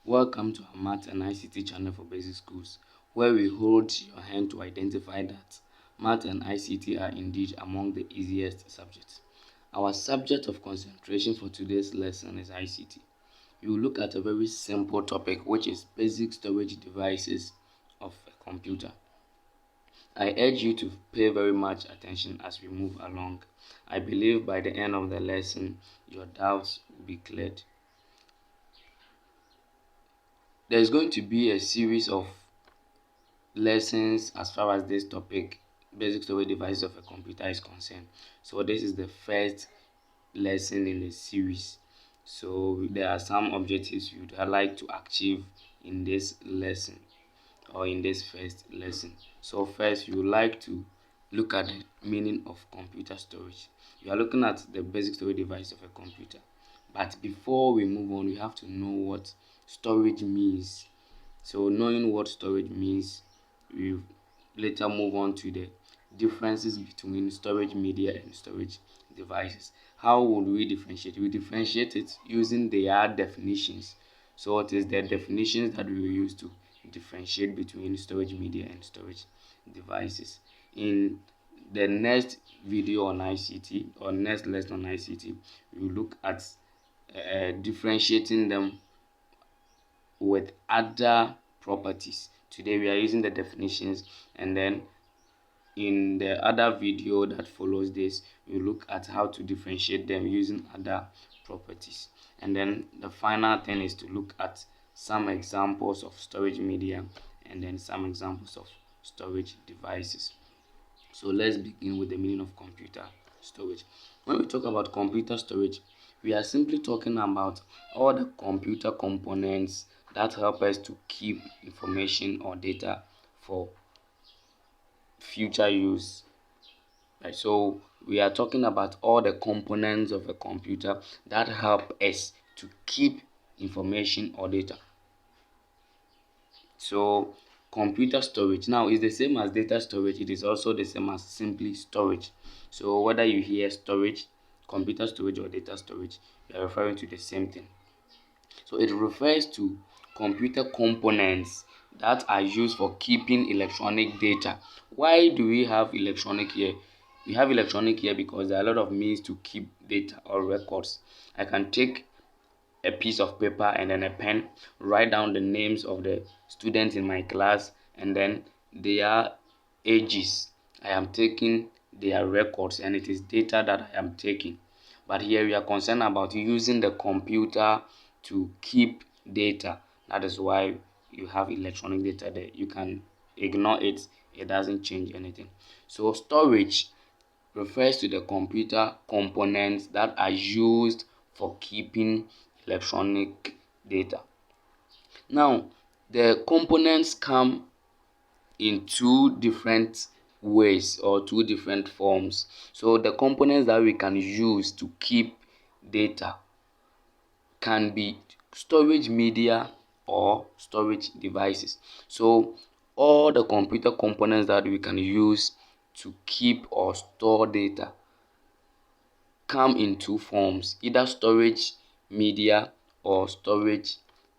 Welcome to our Math and ICT channel for basic schools, where we hold your hand to identify that Math and ICT are indeed among the easiest subjects. Our subject of concentration for today's lesson is ICT. We will look at a very simple topic, which is basic storage devices of a computer. I urge you to pay very much attention as we move along. I believe by the end of the lesson, your doubts will be cleared. There's going to be a series of lessons as far as this topic, basic storage devices of a computer, is concerned. So this is the first lesson in the series. So there are some objectives you'd like to achieve in this lesson or in this first lesson. So first, you would like to look at the meaning of computer storage. You are looking at the basic storage device of a computer. But before we move on, we have to know what storage means. So knowing what storage means, we later move on to the differences between storage media and storage devices. How would we differentiate? We differentiate it using their definitions. So what is the definitions that we will use to differentiate between storage media and storage devices? In the next video on ICT or next lesson on ICT, we will look at differentiating them with other properties. Today we are using the definitions, and then in the other video that follows this, we look at how to differentiate them using other properties. And then the final thing is to look at some examples of storage media and then some examples of storage devices. So let's begin with the meaning of computer storage. When we talk about computer storage, we are simply talking about all the computer components that help us to keep information or data for future use. Right, so we are talking about all the components of a computer that help us to keep information or data. So computer storage now is the same as data storage. It is also the same as simply storage. So whether you hear storage, computer storage, or data storage, you are referring to the same thing. So it refers to computer components that are used for keeping electronic data. Why do we have electronic here? We have electronic here because there are a lot of means to keep data or records. I can take a piece of paper and then a pen, write down the names of the students in my class and then their ages. I am taking their records and it is data that I am taking. But here we are concerned about using the computer to keep data. That is why you have electronic data there. You can ignore it, it doesn't change anything. So storage refers to the computer components that are used for keeping electronic data. Now, the components come in two different ways or two different forms. So the components that we can use to keep data can be storage media or storage devices. So all the computer components that we can use to keep or store data come in two forms, either storage media or storage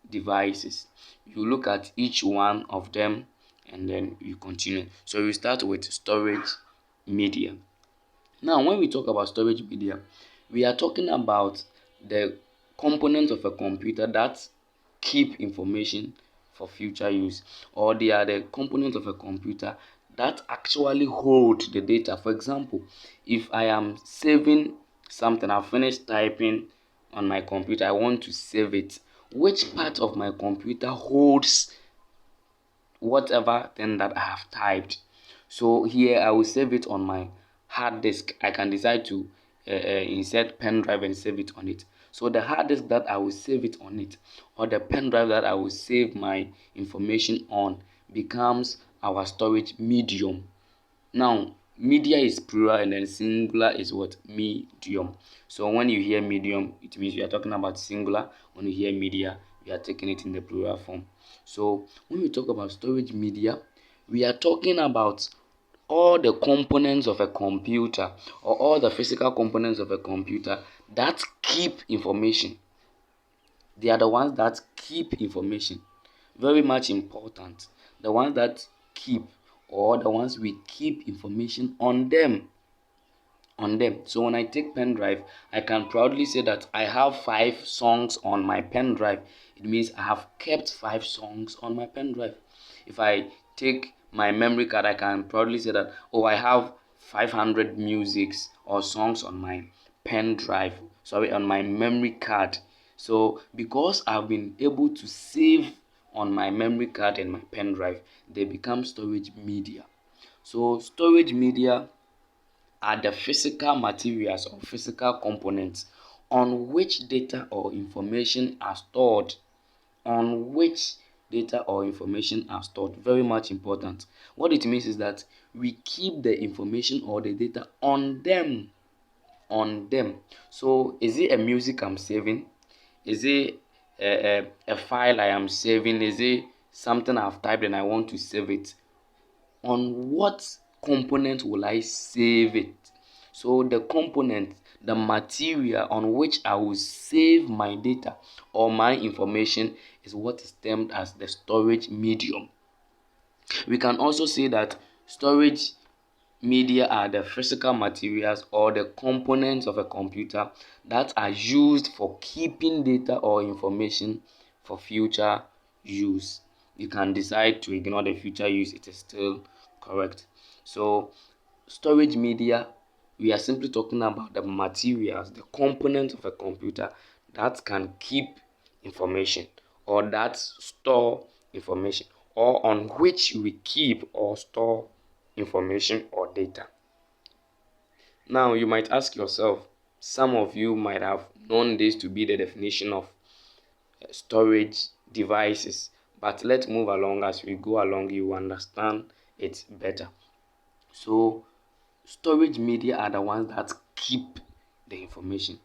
devices. You look at each one of them and then you continue. So we start with storage media. Now when we talk about storage media, we are talking about the components of a computer that keep information for future use, or they are the components of a computer that actually hold the data. For example, if I am saving something, I've finished typing on my computer, I want to save it. Which part of my computer holds whatever thing that I have typed? So here I will save it on my hard disk. I can decide to insert pen drive and save it on it. So the hard disk that I will save it on it, or the pen drive that I will save my information on, becomes our storage medium. Now media is plural and then singular is what? Medium. So when you hear medium, it means we are talking about singular. When you hear media, we are taking it in the plural form. So when we talk about storage media, we are talking about all the components of a computer or all the physical components of a computer that keep information. They are the ones that keep information. Very much important. The ones that keep, or the ones we keep information on them. So when I take pen drive, I can proudly say that I have 5 songs on my pen drive. It means I have kept 5 songs on my pen drive. If I take my memory card, I can proudly say that, oh, I have 500 musics or songs on my pen drive, sorry, on my memory card. So because I've been able to save on my memory card and my pen drive, they become storage media. So storage media are the physical materials or physical components on which data or information are stored. On which data or information are stored. Very much important. What it means is that we keep the information or the data on them. On them. So is it a music I'm saving? Is it a file I am saving? Is it something I've typed and I want to save it? On what component will I save it? So the component, the material on which I will save my data or my information is what is termed as the storage medium. We can also say that storage media are the physical materials or the components of a computer that are used for keeping data or information for future use. You can decide to ignore the future use, it is still correct. So storage media, we are simply talking about the materials, the components of a computer that can keep information or that store information, or on which we keep or store information or data. Now you might ask yourself, some of you might have known this to be the definition of storage devices, but let's move along. As we go along, you understand it better. So storage media are the ones that keep the information.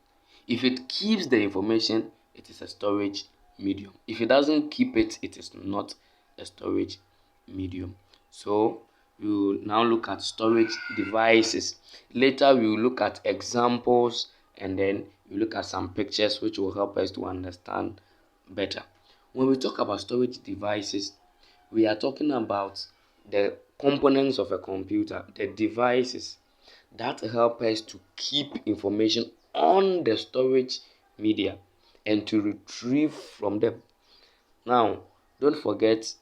If it keeps the information, it is a storage medium. If it doesn't keep it, it is not a storage medium. So we will now look at storage devices. Later we will look at examples, and then we look at some pictures which will help us to understand better. When we talk about storage devices, we are talking about the components of a computer, the devices that help us to keep information on the storage media and to retrieve from them. Now, don't forget,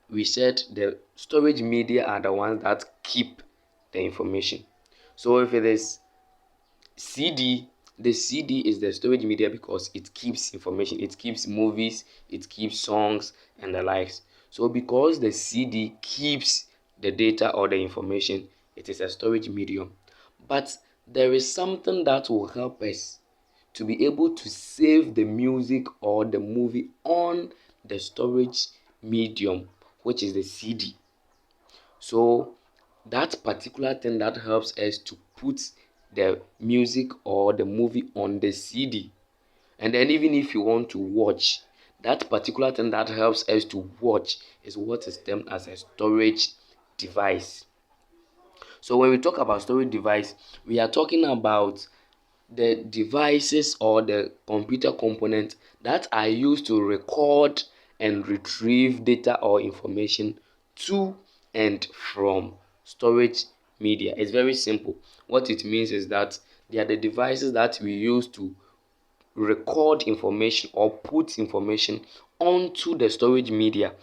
we said the storage media are the ones that keep the information. So if it is CD, the CD is the storage media because it keeps information. It keeps movies, it keeps songs and the likes. So because the CD keeps the data or the information, it is a storage medium. But there is something that will help us to be able to save the music or the movie on the storage medium, which is the CD. So that particular thing that helps us to put the music or the movie on the CD. And then even if you want to watch, that particular thing that helps us to watch is what is termed as a storage device. So when we talk about storage device, we are talking about the devices or the computer components that are used to record and retrieve data or information to and from storage media. It's very simple. What it means is that they are the devices that we use to record information or put information onto the storage media,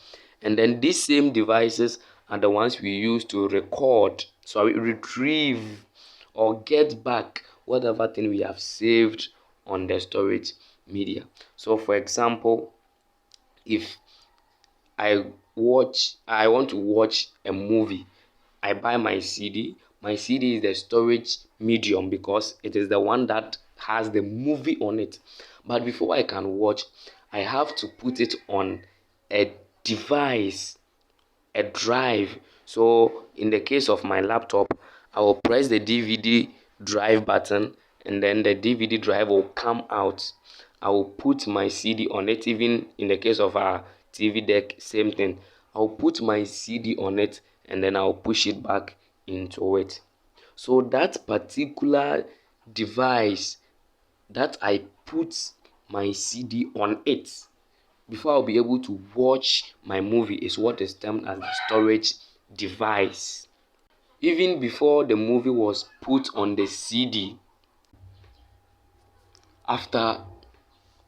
and then these same devices are the ones we use to retrieve or get back whatever thing we have saved on the storage media. So for example, if I want to watch a movie, I buy my CD. My CD is the storage medium because it is the one that has the movie on it. But before I can watch, I have to put it on a device, a drive. So in the case of my laptop, I will press the DVD drive button, and then the DVD drive will come out. I will put my CD on it. Even in the case of our TV deck, same thing. I'll put my CD on it, and then I'll push it back into it. So that particular device that I put my CD on it before I'll be able to watch my movie is what is termed as the storage device. Even before the movie was put on the CD, after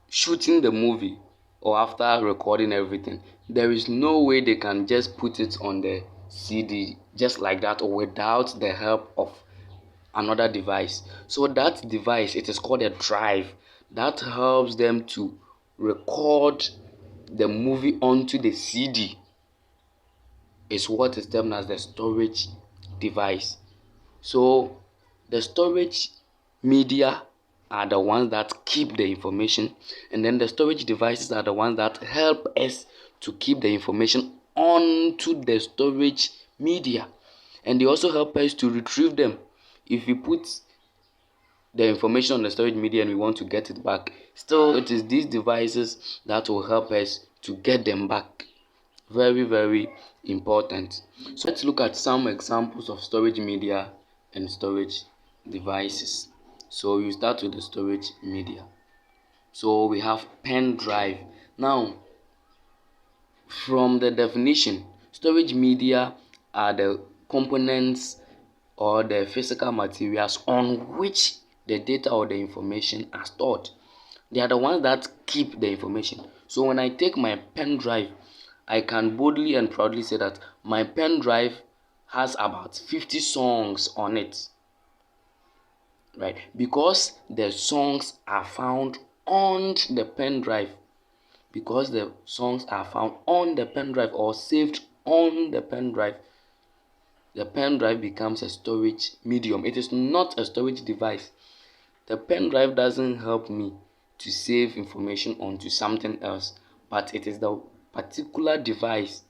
shooting the movie or after recording everything, there is no way they can just put it on the CD just like that or without the help of another device. So that device, it is called a drive, that helps them to record the movie onto the CD, is what is termed as the storage device. So the storage media are the ones that keep the information, and then the storage devices are the ones that help us to keep the information onto the storage media, and they also help us to retrieve them. If we put the information on the storage media and we want to get it back, still it is these devices that will help us to get them back. Very, very important. So let's look at some examples of storage media and storage devices. So you start with the storage media. So we have pen drive. Now, from the definition, storage media are the components or the physical materials on which the data or the information are stored. They are the ones that keep the information. So when I take my pen drive, I can boldly and proudly say that my pen drive has about 50 songs on it, right? Because the songs are found on the pen drive. Because the songs are found on the pen drive or saved on the pen drive becomes a storage medium. It is not a storage device. The pen drive doesn't help me to save information onto something else, but it is the particular device,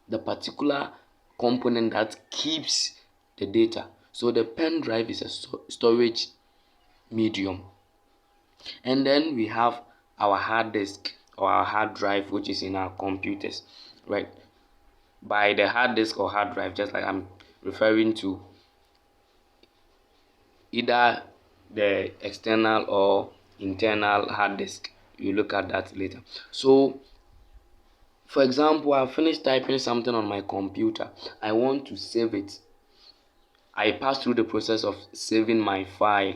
the particular component that keeps the data. So the pen drive is a storage medium. And then we have our hard disk or our hard drive, which is in our computers, right? By the hard disk or hard drive, just like I'm referring to either the external or internal hard disk. You look at that later. So for example, I finished typing something on my computer. I want to save it. I pass through the process of saving my file.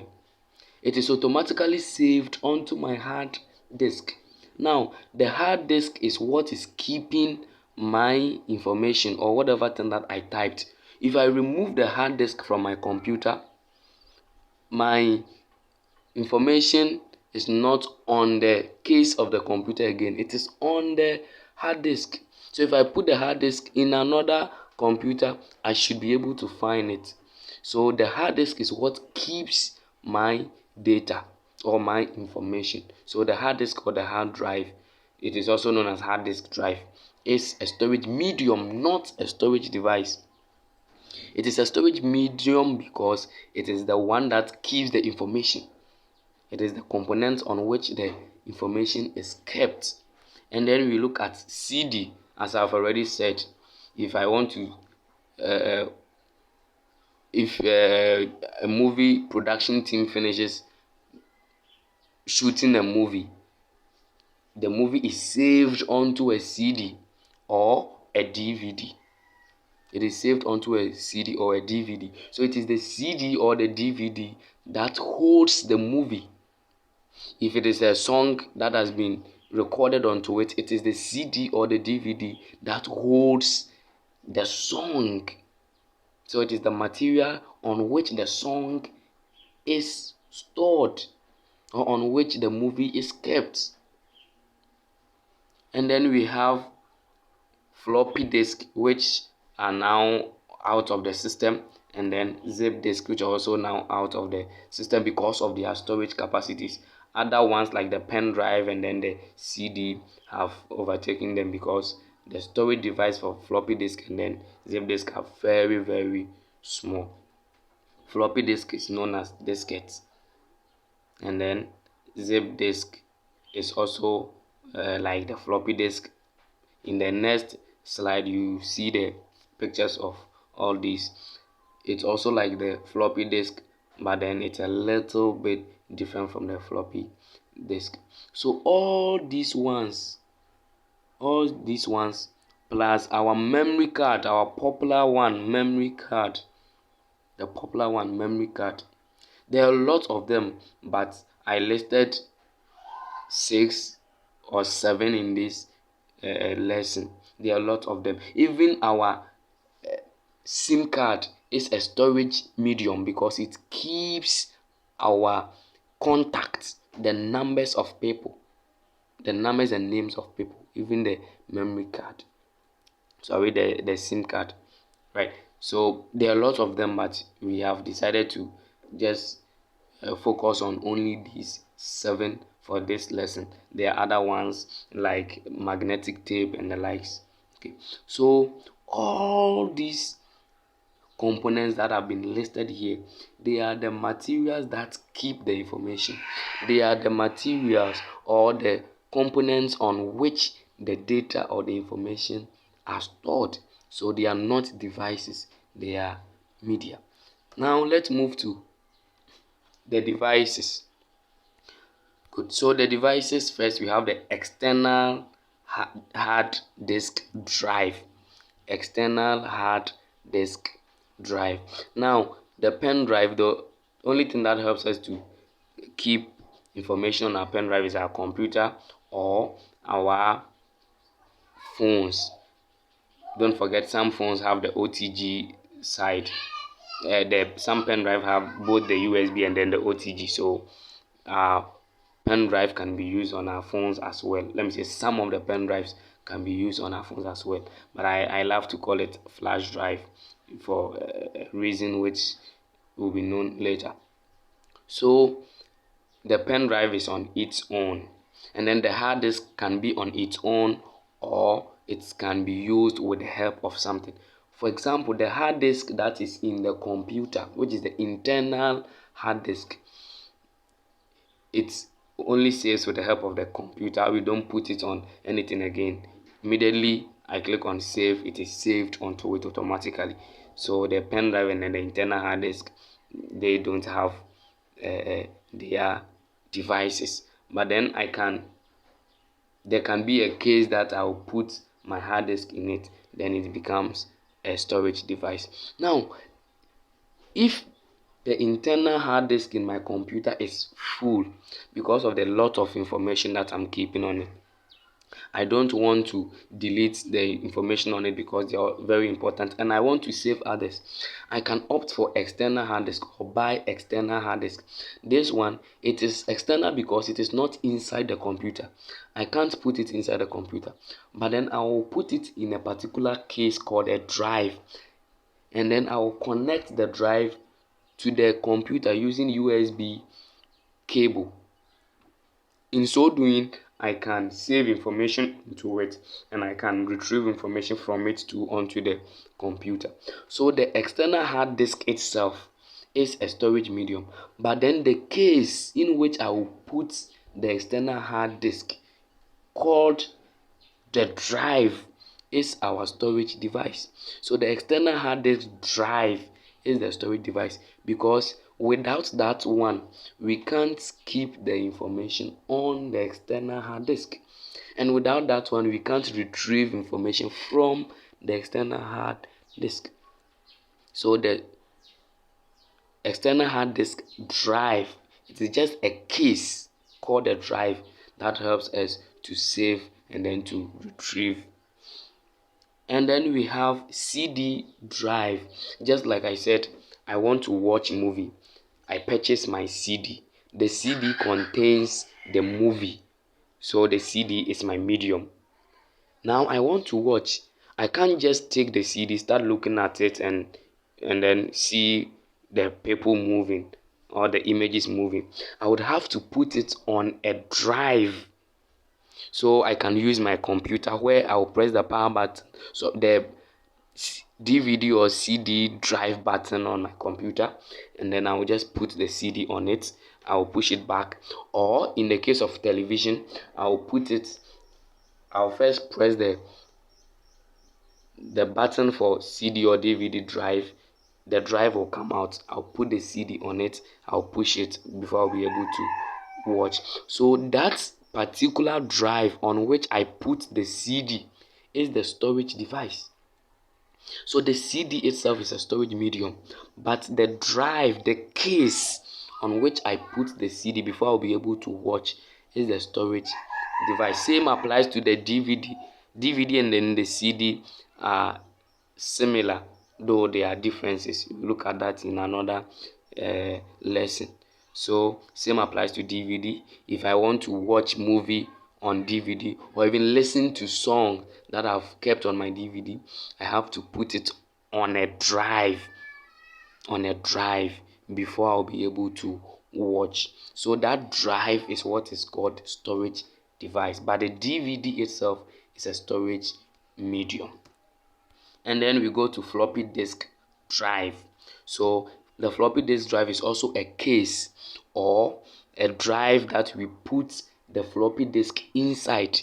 It is automatically saved onto my hard disk. Now, the hard disk is what is keeping my information or whatever thing that I typed. If I remove the hard disk from my computer, my information is not on the case of the computer again. It is on the hard disk. So if I put the hard disk in another computer, I should be able to find it. So the hard disk is what keeps my data or my information. So the hard disk or the hard drive, it is also known as hard disk drive, is a storage medium, not a storage device. It is a storage medium because it is the one that keeps the information. It is the component on which the information is kept. And then we look at CD. As I've already said, if I want to if a movie production team finishes shooting a movie, the movie is saved onto a CD or a DVD. It is saved onto a CD or a DVD. So it is the CD or the DVD that holds the movie. If it is a song that has been recorded onto it, it is the CD or the DVD that holds the song. So it is the material on which the song is stored or on which the movie is kept. And then we have floppy disk, which are now out of the system, and then zip disk, which are also now out of the system because of their storage capacities. Other ones like the pen drive and then the CD have overtaken them because the storage device for floppy disk and then zip disk are very, very small. Floppy disk is known as diskettes, and then zip disk is also like the floppy disk. In the next slide, you see the pictures of all these. It's also like the floppy disk, but then it's a little bit different from the floppy disk. So all these ones plus our memory card, our popular one, memory card, the popular one, memory card. There are a lot of them, but I listed 6 or 7 in this lesson. There are a lot of them. Even our SIM card is a storage medium because it keeps our contacts, the numbers of people, the numbers and names of people, even the memory card. Sorry, the SIM card, right? So there are lots of them, but we have decided to just focus on only these 7 for this lesson. There are other ones like magnetic tape and the likes. Okay, so all these components that have been listed here, they are the materials that keep the information. They are the materials or the components on which the data or the information are stored. So they are not devices, they are media. Now let's move to the devices. Good. So the devices, first we have the external hard disk drive. External hard disk drive. Now the pen drive, the only thing that helps us to keep information on our pen drive is our computer or our phones. Don't forget, some phones have the OTG side. Some pen drive have both the USB and then the OTG. So pen drive can be used on our phones as well. Let me say some of the pen drives can be used on our phones as well, but I love to call it flash drive for a reason which will be known later. So the pen drive is on its own, and then the hard disk can be on its own, or it can be used with the help of something. For example, the hard disk that is in the computer, which is the internal hard disk, it only saves with the help of the computer. We don't put it on anything again. Immediately I click on save, it is saved onto it automatically. So the pen drive and then the internal hard disk, they don't have their devices. But then there can be a case that I'll put my hard disk in it, then it becomes a storage device. Now, if the internal hard disk in my computer is full because of the lot of information that I'm keeping on it, I don't want to delete the information on it because they are very important and I want to save others. I can opt for external hard disk or buy external hard disk. This one, it is external because it is not inside the computer. I can't put it inside the computer, but then I will put it in a particular case called a drive, and then I will connect the drive to the computer using USB cable. In so doing, I can save information into it and I can retrieve information from it onto the computer. So the external hard disk itself is a storage medium, but then the case in which I will put the external hard disk, called the drive, is our storage device. So the external hard disk drive is the storage device because without that one, we can't keep the information on the external hard disk. And without that one, we can't retrieve information from the external hard disk. So the external hard disk drive, it is just a case called a drive that helps us to save and then to retrieve. And then we have CD drive. Just like I said, I want to watch a movie. I purchase my CD. The CD contains the movie. So the CD is my medium. Now I want to watch. I can't just take the CD, start looking at it and then see the people moving or the images moving. I would have to put it on a drive. So I can use my computer where I will press the power button. So the DVD or CD drive button on my computer, and then I will just put the CD on it. I will push it back. Or in the case of television, I'll first press the button for CD or DVD drive. The drive will come out. I'll put the CD on it. I'll push it before I'll be able to watch. So that particular drive on which I put the CD is the storage device. So the CD itself is a storage medium, but the drive, the case on which I put the CD before I'll be able to watch is the storage device. Same applies to the DVD. DVD and then the CD are similar, though there are differences. We'll look at that in another lesson. So same applies to DVD. If I want to watch movie on DVD or even listen to song that I've kept on my DVD, I have to put it on a drive before I'll be able to watch. So that drive is what is called storage device, but the DVD itself is a storage medium. And then we go to floppy disk drive. So the floppy disk drive is also a case or a drive that we put the floppy disk inside.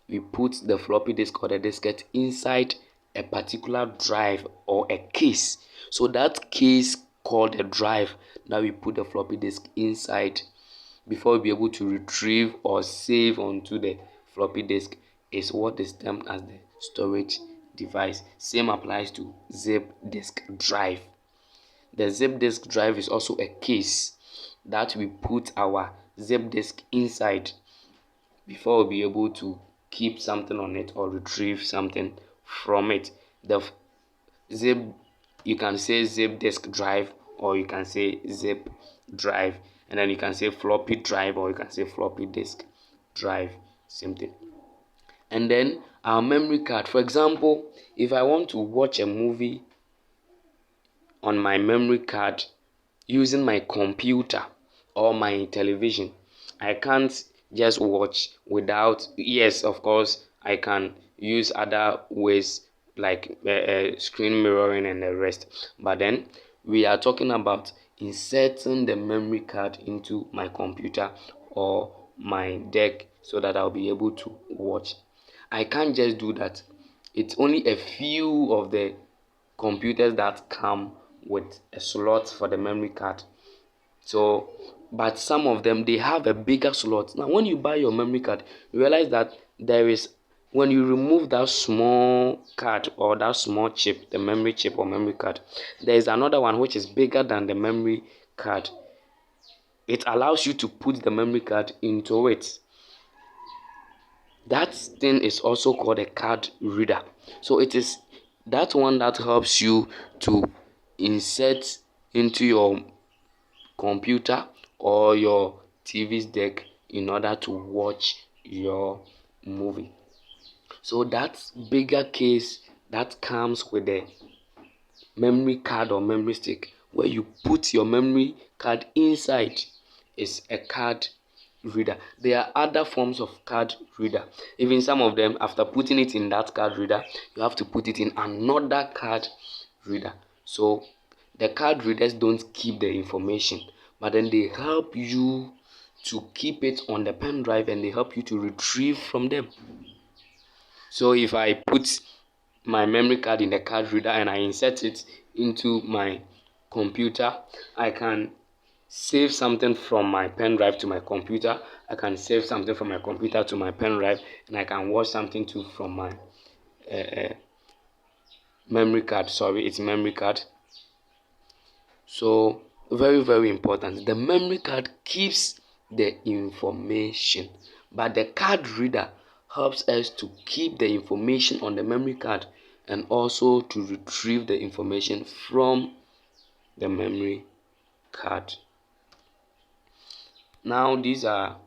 We put the floppy disk or the diskette inside a particular drive or a case. So that case called a drive that we put the floppy disk inside before we'll be able to retrieve or save onto the floppy disk is what is termed as the storage device. Same applies to zip disk drive. The zip disk drive is also a case that we put our zip disk inside before we'll be able to keep something on it or retrieve something from it. The zip, you can say zip disk drive or you can say zip drive, and then you can say floppy drive or you can say floppy disk drive, same thing. And then our memory card. For example, if I want to watch a movie on my memory card using my computer or my television, I can't just watch without, yes, of course, I can use other ways like screen mirroring and the rest. But then we are talking about inserting the memory card into my computer or my deck so that I'll be able to watch. I can't just do that. It's only a few of the computers that come with a slot for the memory card. So, but some of them, they have a bigger slot. Now, when you buy your memory card, you realize that there is, when you remove that small card or that small chip, the memory chip or memory card, there is another one which is bigger than the memory card. It allows you to put the memory card into it. That thing is also called a card reader. So it is that one that helps you to insert into your computer or your TV's deck in order to watch your movie. So that bigger case that comes with the memory card or memory stick where you put your memory card inside is a card reader. There are other forms of card reader. Even some of them, after putting it in that card reader, you have to put it in another card reader. So the card readers don't keep the information, but then they help you to keep it on the pen drive and they help you to retrieve from them. So if I put my memory card in the card reader and I insert it into my computer, I can save something from my pen drive to my computer. I can save something from my computer to my pen drive, and I can watch something too from my memory card. Sorry, it's memory card. So very, very important. The memory card keeps the information, but the card reader helps us to keep the information on the memory card and also to retrieve the information from the memory card. Now these are,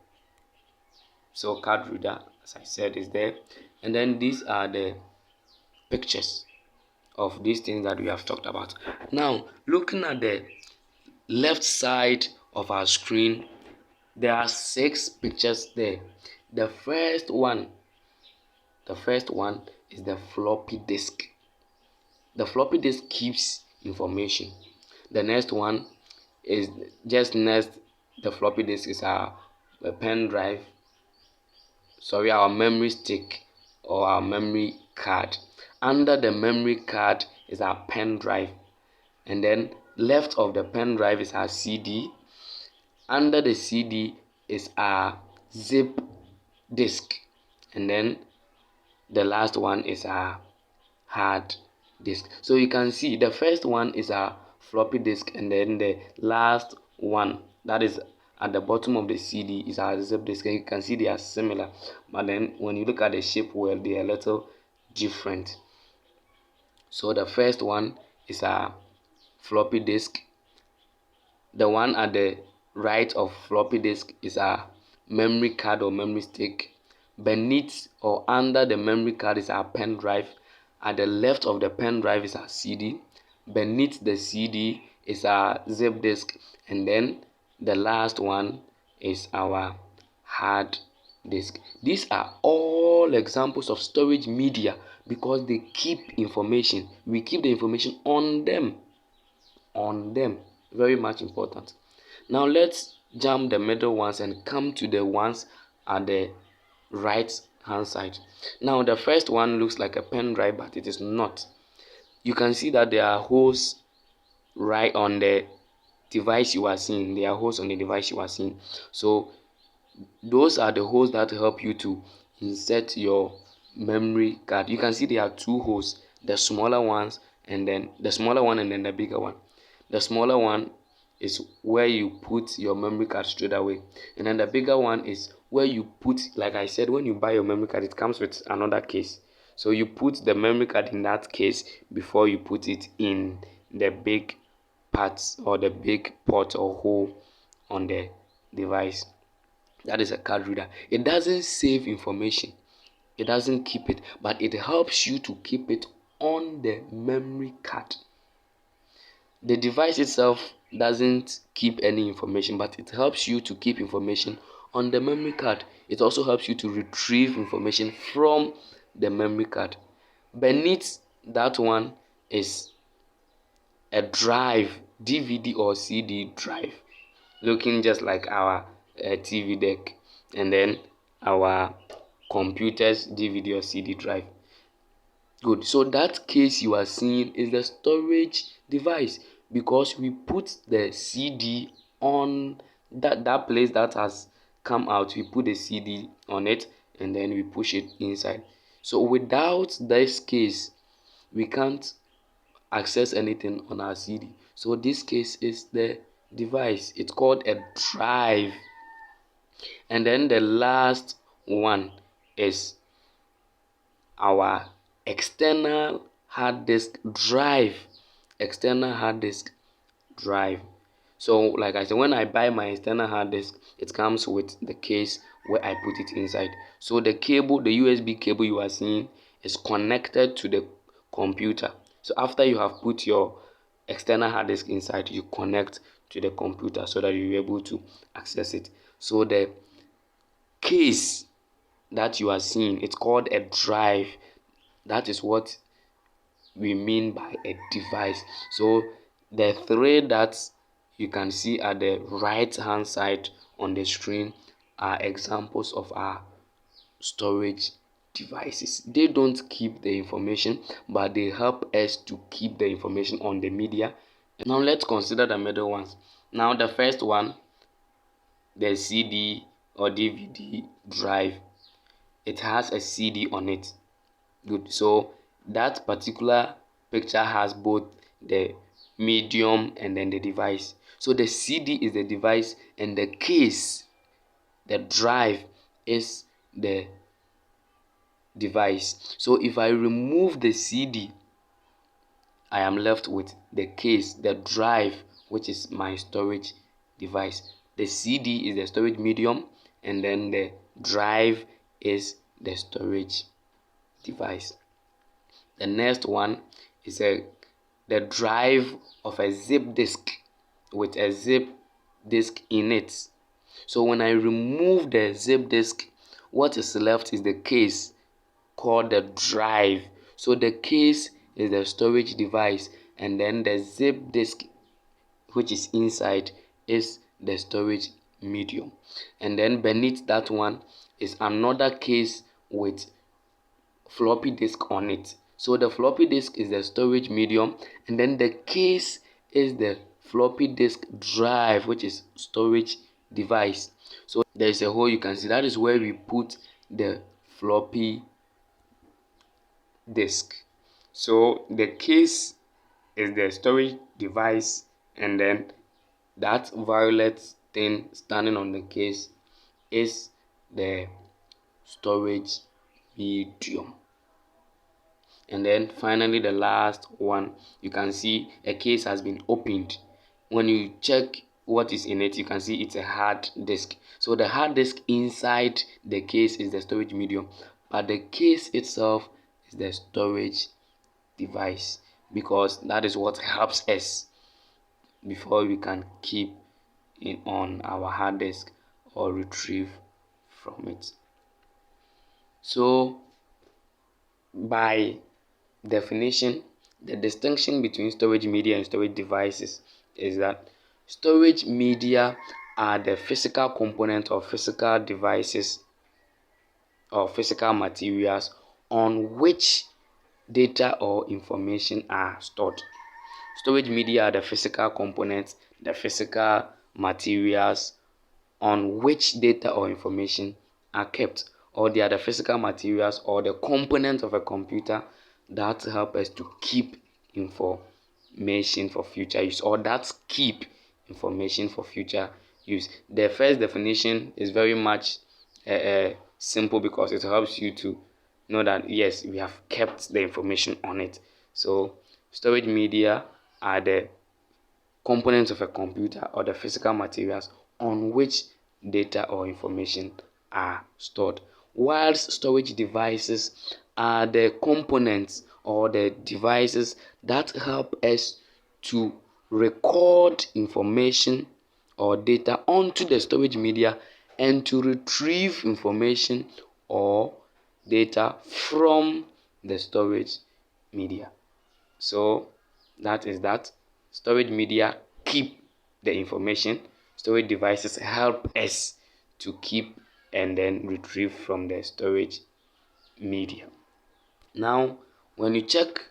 so card reader, as I said, is there, and then these are the pictures of these things that we have talked about. Now looking at the left side of our screen, there are 6 pictures there. The first one is the floppy disk. The floppy disk keeps information. The next one is just next the floppy disk is our pen drive, our memory stick or our memory card. Under the memory card is our pen drive, and then left of the pen drive is our CD. Under the CD is a zip disk, and then the last one is a hard disk. So you can see the first one is a floppy disk, and then the last one that is at the bottom of the CD is a zip disk. And you can see they are similar, but then when you look at the shape well, they are a little different. So the first one is a floppy disk. The one at the right of floppy disk is a memory card or memory stick. Beneath or under the memory card is a pen drive. At the left of the pen drive is a CD. Beneath the CD is a zip disk. And then the last one is our hard disk. These are all examples of storage media because they keep information. We keep the information on them. Very much important. Now let's jump the middle ones and come to the ones at the right hand side. Now the first one looks like a pen drive, but it is not. You can see that there are holes right on the device you are seeing. There are holes on the device you are seeing. So those are the holes that help you to insert your memory card. You can see there are two holes, the smaller ones and then the smaller one and then the bigger one. The smaller one is where you put your memory card straight away, and then the bigger one is where you put, like I said, when you buy your memory card, it comes with another case. So you put the memory card in that case before you put it in the big parts or the big port or hole on the device. That is a card reader. It doesn't save information, it doesn't keep it, but it helps you to keep it on the memory card. The device itself doesn't keep any information, but it helps you to keep information on the memory card. It also helps you to retrieve information from the memory card. Beneath that one is a drive, DVD or CD drive, looking just like our TV deck, and then our computer's DVD or CD drive. Good. So that case you are seeing is the storage device because we put the CD on that place that has come out. We put the CD on it and then we push it inside. So without this case, we can't access anything on our CD. So this case is the device. It's called a drive. And then the last one is our external hard disk drive. External hard disk drive. So like I said, when I buy my external hard disk, it comes with the case where I put it inside. So the cable, the USB cable you are seeing is connected to the computer. So after you have put your external hard disk inside, you connect to the computer so that you're able to access it. So the case that you are seeing, it's called a drive. That is what we mean by a device. So the three that you can see at the right hand side on the screen are examples of our storage devices. They don't keep the information, but they help us to keep the information on the media. Now let's consider the middle ones. Now the first one, the CD or DVD drive, it has a CD on it. Good. So that particular picture has both the medium and then the device. So the CD is the device and the case, the drive, is the device. So if I remove the CD, I am left with the case, the drive, which is my storage device. The CD is the storage medium and then the drive is the storage device. The next one is the drive of a zip disk with a zip disk in it. So when I remove the zip disk, what is left is the case called the drive. So the case is the storage device and then the zip disk, which is inside, is the storage medium. And then beneath that one is another case with floppy disk on it. So the floppy disk is the storage medium and then the case is the floppy disk drive, which is storage device. So there is a hole you can see. That is where we put the floppy disk. So the case is the storage device, and then that violet thing standing on the case is the storage medium. And then finally, the last one, you can see a case has been opened. When you check what is in it, you can see it's a hard disk. So the hard disk inside the case is the storage medium, but the case itself is the storage device, because that is what helps us before we can keep it on our hard disk or retrieve from it. So by definition, the distinction between storage media and storage devices is that storage media are the physical component of physical devices or physical materials on which data or information are stored. Storage media are the physical components, the physical materials on which data or information are kept, or they are the physical materials or the components of a computer that help us to keep information for future use, or that keep information for future use. The first definition is very much simple, because it helps you to know that yes, we have kept the information on it. So storage media are the components of a computer or the physical materials on which data or information are stored, whilst storage devices are the components or the devices that help us to record information or data onto the storage media and to retrieve information or data from the storage media. So that is that. Storage media keep the information. Storage devices help us to keep and then retrieve from the storage media. Now, when you check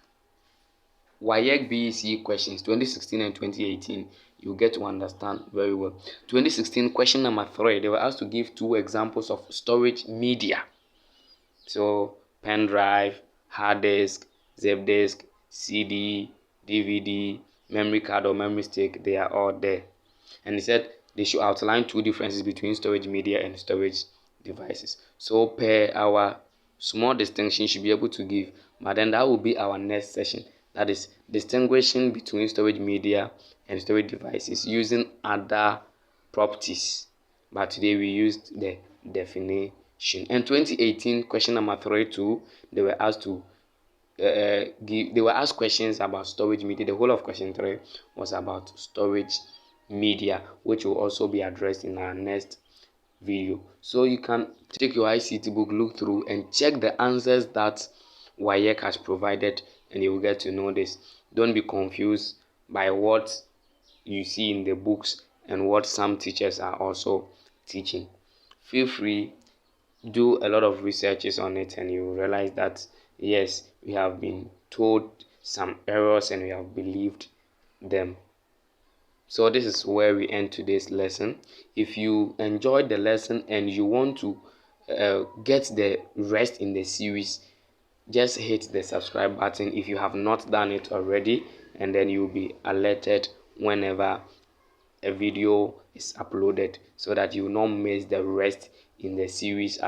WAEC BEC questions 2016 and 2018, you get to understand very well. 2016 question number 3, they were asked to give 2 examples of storage media. So pen drive, hard disk, zip disk, CD, DVD, memory card or memory stick, they are all there. And he said they should outline 2 differences between storage media and storage devices. So per our small distinction should be able to give, but then that will be our next session. That is distinguishing between storage media and storage devices using other properties. But today we used the definition. And 2018 question number 3 too, they were asked to they were asked questions about storage media. The whole of question 3 was about storage media, which will also be addressed in our next video. So you can take your ICT book, look through and check the answers that WAEC has provided, and you will get to know this. Don't be confused by what you see in the books and what some teachers are also teaching. Feel free, do a lot of researches on it, and you will realize that yes, we have been told some errors and we have believed them. So this is where we end today's lesson. If you enjoyed the lesson and you want to get the rest in the series, just hit the subscribe button if you have not done it already, and then you'll be alerted whenever a video is uploaded, so that you will not miss the rest in the series.